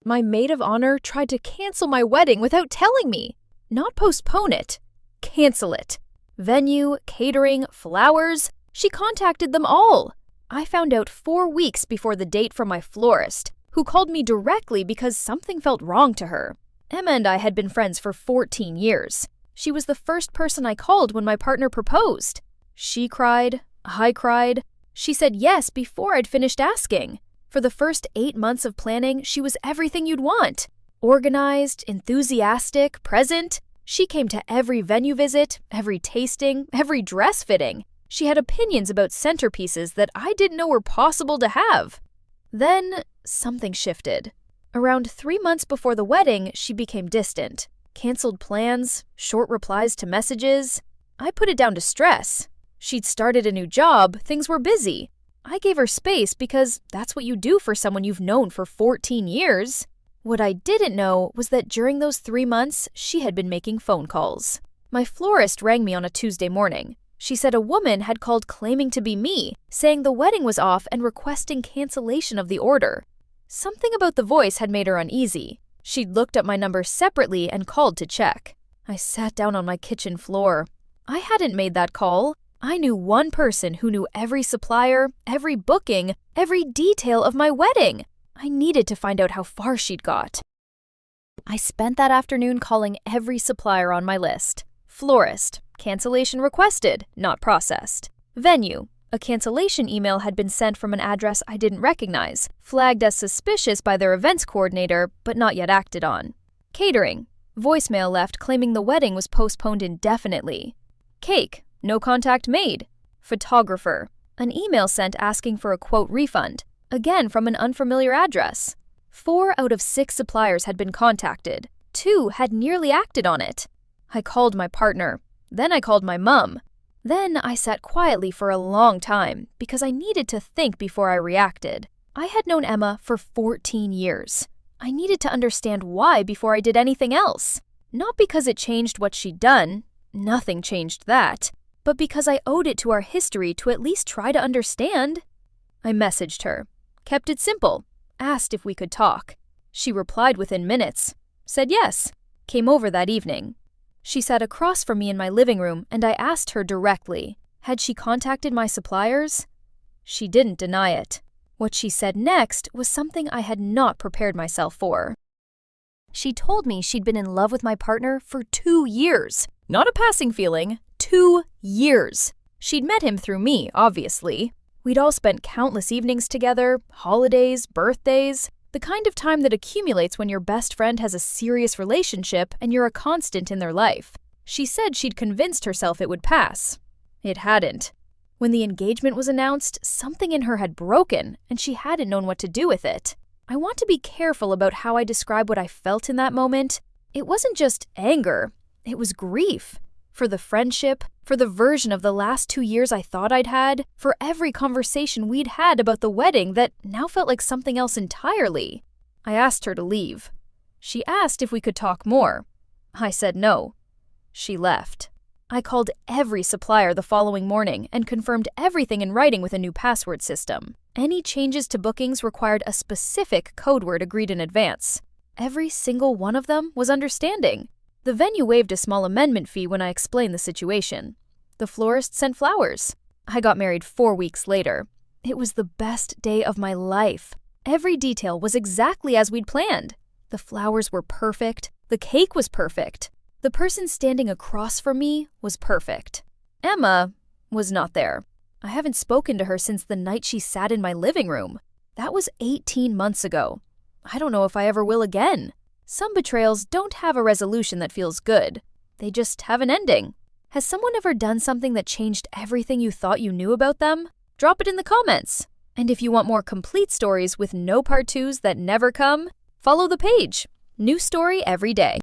My maid of honor tried to cancel my wedding without telling me. Not postpone it. Cancel it. Venue, catering, flowers. She contacted them all. I found out 4 weeks before the date from my florist, who called me directly because something felt wrong to her. Emma and I had been friends for 14 years. She was the first person I called when my partner proposed. She cried. I cried. She said yes before I'd finished asking. For the first 8 months of planning, she was everything you'd want. Organized, enthusiastic, present. She came to every venue visit, every tasting, every dress fitting. She had opinions about centerpieces that I didn't know were possible to have. Then, something shifted. Around 3 months before the wedding, she became distant. Canceled plans, short replies to messages. I put it down to stress. She'd started a new job, things were busy. I gave her space because that's what you do for someone you've known for 14 years. What I didn't know was that during those 3 months, she had been making phone calls. My florist rang me on a Tuesday morning. She said a woman had called claiming to be me, saying the wedding was off and requesting cancellation of the order. Something about the voice had made her uneasy. She'd looked up my number separately and called to check. I sat down on my kitchen floor. I hadn't made that call. I knew one person who knew every supplier, every booking, every detail of my wedding. I needed to find out how far she'd got. I spent that afternoon calling every supplier on my list. Florist, cancellation requested, not processed. Venue, a cancellation email had been sent from an address I didn't recognize, flagged as suspicious by their events coordinator, but not yet acted on. Catering, voicemail left claiming the wedding was postponed indefinitely. Cake, no contact made. Photographer, an email sent asking for a quote refund, again from an unfamiliar address. 4 out of 6 suppliers had been contacted. 2 had nearly acted on it. I called my partner. Then I called my mum. Then I sat quietly for a long time because I needed to think before I reacted. I had known Emma for 14 years. I needed to understand why before I did anything else. Not because it changed what she'd done. Nothing changed that. But because I owed it to our history to at least try to understand. I messaged her. Kept it simple. Asked if we could talk. She replied within minutes. Said yes. Came over that evening. She sat across from me in my living room and I asked her directly, had she contacted my suppliers? She didn't deny it. What she said next was something I had not prepared myself for. She told me she'd been in love with my partner for 2 years. Not a passing feeling, 2 years. She'd met him through me, obviously. We'd all spent countless evenings together, holidays, birthdays, the kind of time that accumulates when your best friend has a serious relationship and you're a constant in their life. She said she'd convinced herself it would pass. It hadn't. When the engagement was announced, something in her had broken, and she hadn't known what to do with it. I want to be careful about how I describe what I felt in that moment. It wasn't just anger, it was grief. For the friendship, for the version of the last 2 years I thought I'd had, for every conversation we'd had about the wedding that now felt like something else entirely. I asked her to leave. She asked if we could talk more. I said no. She left. I called every supplier the following morning and confirmed everything in writing with a new password system. Any changes to bookings required a specific code word agreed in advance. Every single one of them was understanding. The venue waived a small amendment fee when I explained the situation. The florist sent flowers. I got married 4 weeks later. It was the best day of my life. Every detail was exactly as we'd planned. The flowers were perfect. The cake was perfect. The person standing across from me was perfect. Emma was not there. I haven't spoken to her since the night she sat in my living room. That was 18 months ago. I don't know if I ever will again. Some betrayals don't have a resolution that feels good. They just have an ending. Has someone ever done something that changed everything you thought you knew about them? Drop it in the comments. And if you want more complete stories with no part 2s that never come, follow the page. New story every day.